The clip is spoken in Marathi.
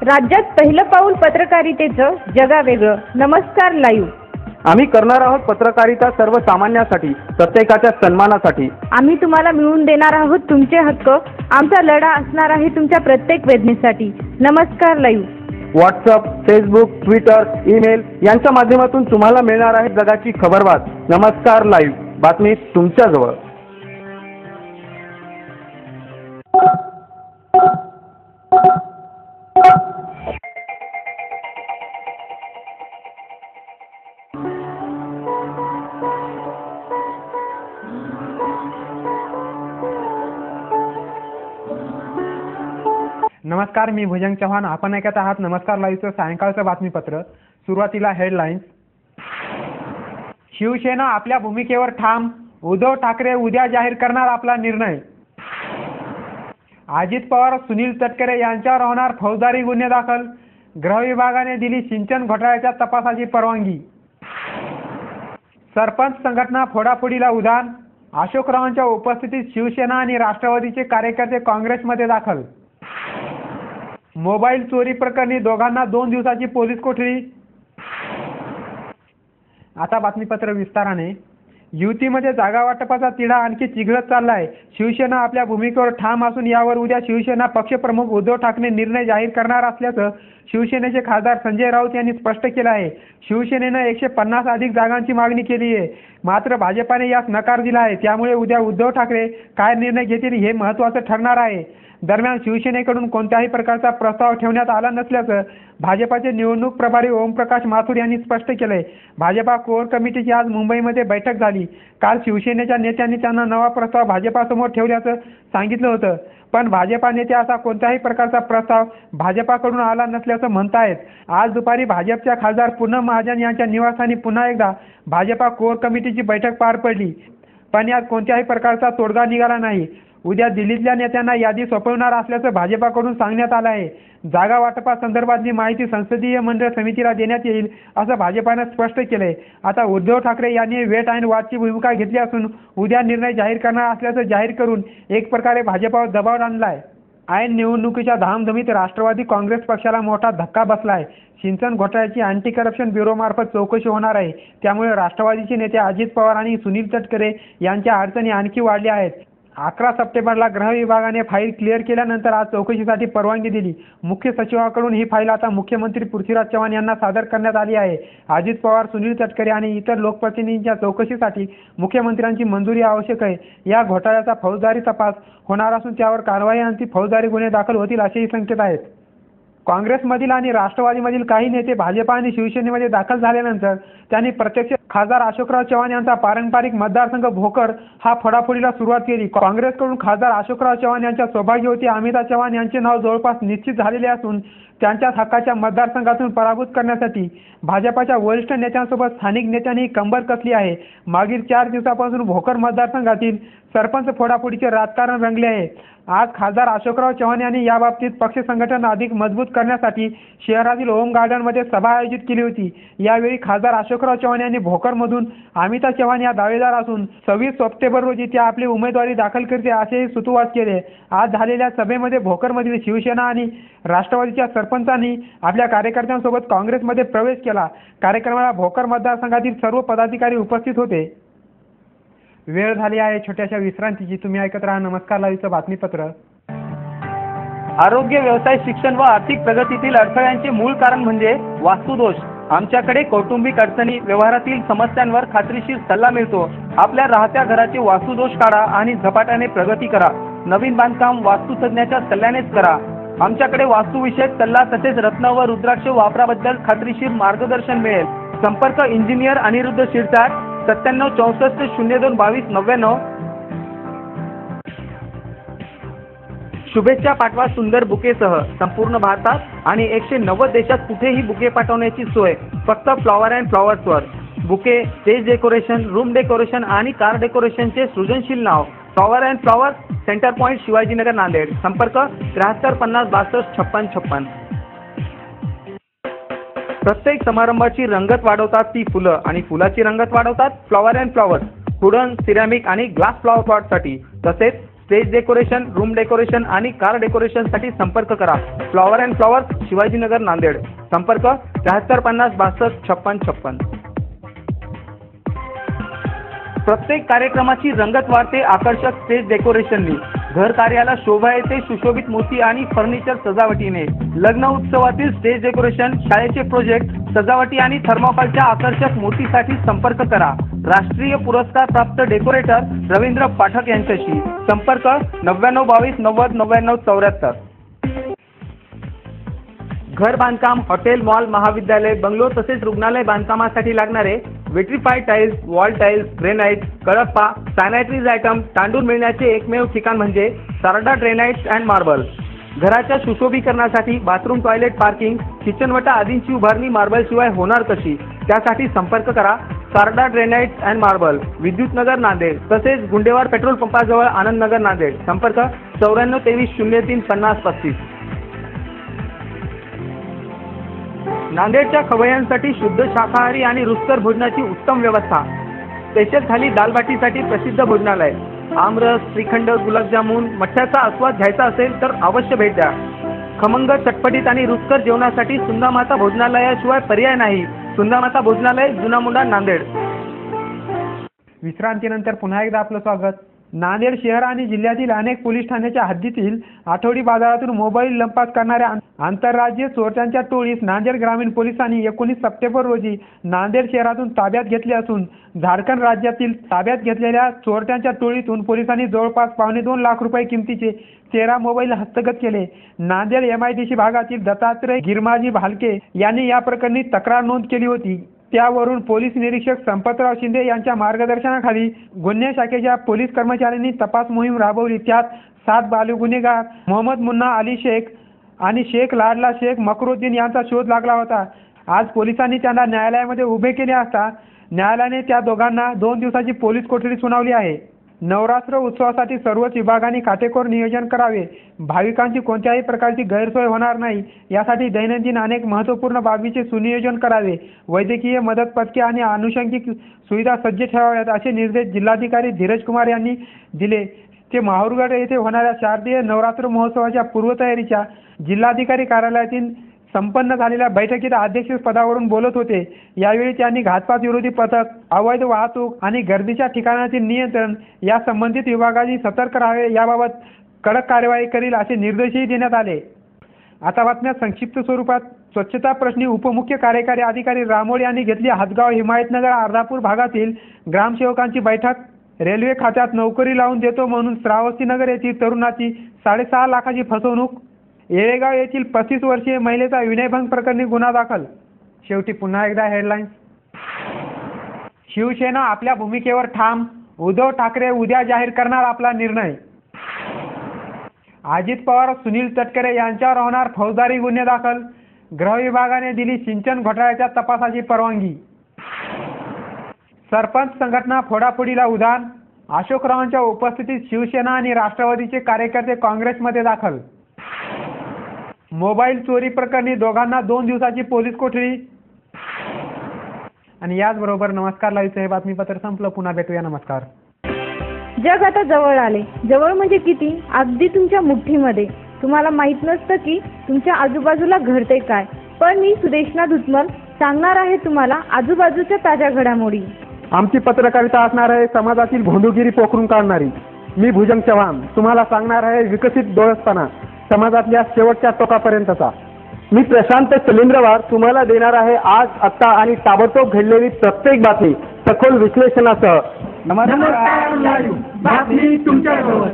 राज्यात पहिलं पाऊल पत्रकारितेचं जगावेगळं. नमस्कार लाईव्ह. आम्ही करणार आहोत पत्रकारिता सर्वसामान्यांसाठी, प्रत्येकाच्या सन्मानासाठी. आम्ही तुम्हाला मिळवून देणार आहोत तुमचे हक्क. आमचा लढा असणार आहे तुमच्या प्रत्येक वेदनेसाठी. नमस्कार live. WhatsApp, Facebook, Twitter, email यांच्या माध्यमातून तुम्हाला मिळणार आहे जगाची खबरबात. नमस्कार लाईव्ह, बातमी तुमच्याजवळ. नमस्कार, मी भुजंग चव्हाण. आपण ऐकत आहात नमस्कार लाईव्हचं सायंकाळचं बातमीपत्र. सुरुवातीला हेडलाईन्स. शिवसेना आपल्या भूमिकेवर ठाम. उद्धव ठाकरे उद्या जाहीर करणार आपला निर्णय. अजित पवार, सुनील तटकरे यांच्यावर होणार फौजदारी गुन्हे दाखल. गृह विभागाने दिली सिंचन घोटाळ्याच्या तपासाची परवानगी. सरपंच संघटना फोडाफोडीला उधाण. अशोकरावांच्या उपस्थितीत शिवसेना आणि राष्ट्रवादीचे कार्यकर्ते काँग्रेसमध्ये दाखल. मोबाईल चोरी प्रकरणी दोघांना 2 दिवसाची पोलीस कोठडी. आता बातमीपत्र विस्ताराने. युतीमध्ये जागा वाटपाचा तिढा आणखी चिघळत चाललाय. शिवसेना आपल्या भूमिकेवर ठाम असून यावर उद्या शिवसेना पक्षप्रमुख उद्धव ठाकरे निर्णय जाहीर करणार असल्याचं शिवसेनेचे खासदार संजय राऊत यांनी स्पष्ट केलं आहे. शिवसेनेनं 150 अधिक जागांची मागणी केली आहे, मात्र भाजपाने यास नकार दिला आहे. त्यामुळे उद्या उद्धव ठाकरे काय निर्णय घेतील हे महत्त्वाचं ठरणार आहे. दरम्यान शिवसेनेकडून कोणत्याही प्रकारचा प्रस्ताव ठेवण्यात आला नसल्याचं भाजपाचे निवडणूक प्रभारी ओमप्रकाश माथुर यांनी स्पष्ट केलंय. भाजपा कोर कमिटीची आज मुंबईमध्ये बैठक झाली. काल शिवसेनेच्या नेत्यांनी त्यांना नवा प्रस्ताव भाजपासमोर ठेवल्याचं सांगितलं होतं, पण भाजपा नेते असा कोणत्याही प्रकारचा प्रस्ताव भाजपाकडून आला नसल्याचं म्हणतायत. आज दुपारी भाजपच्या खासदार पूनम महाजन यांच्या निवासस्थानी पुन्हा एकदा भाजपा कोर कमिटीची बैठक पार पडली, पण यात कोणत्याही प्रकारचा तोडगा निघाला नाही. उद्या दिल्लीतल्या नेत्यांना यादी सोपवणार असल्याचं भाजपाकडून सांगण्यात आलं आहे. जागा वाटपासंदर्भातली माहिती संसदीय मंडळ समितीला देण्यात येईल असं भाजपानं स्पष्ट केलंय. आता उद्धव ठाकरे यांनी वेट अँड वॉचची भूमिका घेतली असून उद्या निर्णय जाहीर करणार असल्याचं जाहीर करून एक प्रकारे भाजपावर दबाव आणलाय. ऐन निवडणुकीच्या धामधमीत राष्ट्रवादी काँग्रेस पक्षाला मोठा धक्का बसलाय. सिंचन घोटाळ्याची अँटी करप्शन ब्युरोमार्फत चौकशी होणार आहे. त्यामुळे राष्ट्रवादीचे नेते अजित पवार आणि सुनील तटकरे यांच्या अडचणी आणखी वाढल्या आहेत. 11 सप्टेंबरला गृह विभागाने फाईल क्लिअर केल्यानंतर आज चौकशीसाठी परवानगी दिली. मुख्य सचिवाकडून ही फाईल आता मुख्यमंत्री पृथ्वीराज चव्हाण यांना सादर करण्यात आली आहे. अजित पवार, सुनील तटकरे आणि इतर लोकप्रतिनिधींच्या चौकशीसाठी मुख्यमंत्र्यांची मंजुरी आवश्यक आहे. या घोटाळ्याचा फौजदारी तपास होणार असून त्यावर कारवाईअंती फौजदारी गुन्हे दाखल होतील असेही संकेत आहेत. काँग्रेसमधील आणि राष्ट्रवादीमधील काही नेते भाजपा आणि शिवसेनेमध्ये दाखल झाल्यानंतर त्यांनी प्रत्यक्ष खासदार अशोकराव चव्हाण यांचा पारंपरिक मतदारसंघ भोकर हा फोडाफोडीला सुरुवात केली. काँग्रेसकडून खासदार अशोकराव चव्हाण यांच्या सौभाग्यवती अमिता चव्हाण यांचे नाव जवळपास निश्चित झालेले असून त्यांच्याच हक्काच्या मतदारसंघातून पराभूत करण्यासाठी भाजपाच्या वरिष्ठ नेत्यांसोबत स्थानिक नेत्यांनी कंबर कसली आहे. मागील 4 दिवसापासून भोकर मतदारसंघातील सरपंच फोडाफोडीचे राजकारण रंगले आहे. आज खासदार अशोकराव चव्हाण यांनी याबाबतीत पक्ष संघटन अधिक मजबूत करण्यासाठी शहरातील होम गार्डनमध्ये सभा आयोजित केली होती. यावेळी खासदार अशोकराव चव्हाण यांनी भोकरमधून अमिता चव्हाण या दावेदार असून 26 सप्टेंबर रोजी त्या आपली उमेदवारी दाखल करते असेही सुतोवाच केले. आज झालेल्या सभेमध्ये भोकरमधील शिवसेना आणि राष्ट्रवादीच्या सरपंचांनी आपल्या कार्यकर्त्यांसोबत काँग्रेसमध्ये प्रवेश केला. कार्यक्रमाला भोकर मतदारसंघातील सर्व पदाधिकारी उपस्थित होते. वेळ झाली आहे छोट्याशा विश्रांतीची. तुम्ही ऐकत राहा नमस्कार लाईव्हचं बातमीपत्र. आरोग्य, व्यवसाय, शिक्षण व आर्थिक प्रगतीतील अडथळ्यांचे मूळ कारण म्हणजे वास्तुदोष. आमच्याकडे कौटुंबिक अडचणी, व्यवहारातील समस्यांवर खात्रीशीर सल्ला मिळतो. आपल्या राहत्या घराचे वास्तुदोष काढा आणि झपाट्याने प्रगती करा. नवीन बांधकाम वास्तुतज्ञाच्या सल्ल्यानेच करा. आमच्याकडे वास्तुविषयक सल्ला तसेच रत्न व रुद्राक्ष वापराबद्दल खात्रीशीर मार्गदर्शन मिळेल. संपर्क इंजिनियर अनिरुद्ध शिरसाट, 97 64 02 22 99. शुभेच्छा पाठवा सुंदर बुकेसह. संपूर्ण भारतात आणि 190 देशात कुठेही बुके पाठवण्याची सोय फक्त फ्लॉवर अँड फ्लॉवर्सवर. Bouquet, stage decoration, room decoration आणि कार डेकोरेशनचे सृजनशील नाव flower and flowers, centre point, Shivajinagar, Nanded. संपर्क 73 50 62 56 56. प्रत्येक समारंभाची रंगत वाढवतात ती फुलं आणि फुलाची रंगत वाढवतात flower and flowers. Wooden, ceramic आणि ग्लास फ्लॉवर पॉटसाठी तसेच स्टेज डेकोरेशन, रूम डेकोरेशन आणि कार डेकोरेशनसाठी संपर्क करा. Flower and flowers, Shivajinagar, Nanded. संपर्क 7350 62 56 56. प्रत्येक कार्यक्रमाची रंगत वाढते आकर्षक स्टेज डेकोरेशननी. घर कार्याला शोभा येते सुशोभित मूर्ती आणि फर्निचर सजावटीने. लग्न उत्सवातील स्टेज डेकोरेशन, शाळेचे प्रोजेक्ट, सजावटी आणि थर्माकोलच्या आकर्षक मूर्तीसाठी संपर्क करा. राष्ट्रीय पुरस्कार प्राप्त डेकोरेटर रवींद्र पाठक यांच्याशी. संपर्क 9922 90 99 74. घर बांधकाम, हॉटेल, मॉल, महाविद्यालय, बंगलो तसेच रुग्णालय बांधकामासाठी लागणारे vitrified tiles, wall tiles, granite, Kadapa, sanitaries item, तांदूळ मिळण्याचे एकमेव ठिकाण म्हणजे सारडा ग्रेनाइट्स अँड मार्बल. घराच्या सुशोभीकरणासाठी बाथरूम, टॉयलेट, पार्किंग, किचनवटा आदींची उभारणी मार्बलशिवाय होणार कशी? त्यासाठी संपर्क करा. Sarda granites and marble, Vidyutnagar, Nanded. तसेच गुंडेवार पेट्रोल पंपाजवळ, आनंदनगर, नांदेड. संपर्क 94 23 03 50 35. नांदेडच्या खवय्यांसाठी शुद्ध शाकाहारी आणि रुचकर भोजनाची उत्तम व्यवस्था. स्पेशल थाली दालबाटीसाठी प्रसिद्ध भोजनालय. आमरस, श्रीखंड, गुलाबजामुन, मठ्ठ्याचा आस्वाद घ्यायचा असेल तर अवश्य भेट द्या. खमंग, चटपटीत आणि रुचकर जेवणासाठी सुंदामाता भोजनालयाशिवाय पर्याय नाही. सुंदामाता भोजनालय, जुना मुंडा, नांदेड. विश्रांतीनंतर पुन्हा एकदा आपलं स्वागत. नांदेड शहर आणि जिल्ह्यातील अनेक पोलीस ठाण्याच्या हद्दीतील आठवडी बाजारातून मोबाईल लंपास करणाऱ्या आंतरराज्यीय चोरट्यांच्या टोळीस नांदेड ग्रामीण पोलिसांनी 19 सप्टेंबर रोजी नांदेड शहरातून ताब्यात घेतले असून झारखंड राज्यातील ताब्यात घेतलेल्या चोरट्यांच्या टोळीतून पोलिसांनी जवळपास $2.25 लाख किमतीचे 13 मोबाईल हस्तगत केले. नांदेड MIDC भागातील दत्तात्रय गिरमाजी भालके यांनी या प्रकरणी तक्रार नोंद केली होती. त्यावरून पोलीस निरीक्षक संपतराव शिंदे यांच्या मार्गदर्शनाखाली गुन्हे शाखेच्या पोलीस कर्मचाऱ्यांनी तपास मोहीम राबवली. त्यात 7 बालू गुन्हेगार मोहम्मद मुन्ना अली शेख आणि शेख लाडला शेख मकरुद्दीन यांचा शोध लागला होता. आज पोलिसांनी त्यांना न्यायालयामध्ये उभे केले असता न्यायालयाने त्या दोघांना 2 दिवसाची पोलीस कोठडी सुनावली आहे. नवरात्र उत्सवासाठी सर्वच विभागांनी काटेकोर नियोजन करावे. भाविकांची कोणत्याही प्रकारची गैरसोय होणार नाही यासाठी दैनंदिन अनेक महत्त्वपूर्ण बाबीचे सुनियोजन करावे. वैद्यकीय मदत पथके आणि आनुषंगिक सुविधा सज्ज ठेवाव्यात असे निर्देश जिल्हाधिकारी धीरज कुमार यांनी दिले. ते माहूरगड येथे होणाऱ्या शारदीय नवरात्र महोत्सवाच्या पूर्वतयारीच्या जिल्हाधिकारी कार्यालयातील संपन्न झालेल्या बैठकीत अध्यक्षपदावरून बोलत होते. यावेळी त्यांनी घातपात विरोधी पथक, अवैध वाहतूक आणि गर्दीच्या ठिकाणातील नियंत्रण या संबंधित विभागांनी सतर्क राहावे याबाबत कडक कार्यवाही करील असे निर्देशही देण्यात आले. आता बातम्या संक्षिप्त स्वरूपात. स्वच्छता प्रश्नी उपमुख्य कार्यकारी अधिकारी रामोड यांनी घेतली हदगाव, हिमायतनगर, अर्धापूर भागातील ग्रामसेवकांची बैठक. रेल्वे खात्यात नोकरी लावून देतो म्हणून श्रावस्तीनगर येथील तरुणाची 6.5 लाखाची फसवणूक. येळेगाव येथील 35 वर्षीय महिलेचा विनयभंग प्रकरणी गुन्हा दाखल. शेवटी पुन्हा एकदा हेडलाईन्स. शिवसेना आपल्या भूमिकेवर ठाम. उद्धव ठाकरे उद्या जाहीर करणार आपला निर्णय. अजित पवार, सुनील तटकरे यांच्यावर होणार फौजदारी गुन्हे दाखल. गृह विभागाने दिली सिंचन घोटाळ्याच्या तपासाची परवानगी. सरपंच संघटना फोडाफोडीला उधाण. अशोकरावांच्या उपस्थितीत शिवसेना आणि राष्ट्रवादीचे कार्यकर्ते काँग्रेसमध्ये दाखल. मोबाईल चोरी प्रकरणी दोघांना 2 दिवसाची पोलीस कोठडी. आणि याचबरोबर नमस्कार लाईव्हचं हे बातमीपत्र संपलं. पुन्हा भेटूया. नमस्कार. जग आता जवळ आले. जवळ म्हणजे किती? अगदी तुमच्या मुठीमध्ये. तुम्हाला माहीत नसतं की तुमच्या आजूबाजूला घडते काय, पण मी सुदेशना धुतमल सांगणार आहे तुम्हाला आजूबाजूच्या ताज्या घडामोडी. आमची पत्रकारिता असणार आहे समाजातील भोंदूगिरी पोखरून काढणारी. मी भुजंग चव्हाण तुम्हाला सांगणार आहे विकसित डोळसपणा समाजातल्या शेवटच्या टोकापर्यंतचा. मी प्रशांत सलिंद्रवार तुम्हाला देणार आहे आज, आत्ता आणि ताबडतोब घडलेली प्रत्येक बातमी सखोल विश्लेषणासह. नमस्कार लाईव्ह बातमी तुमच्याबरोबर.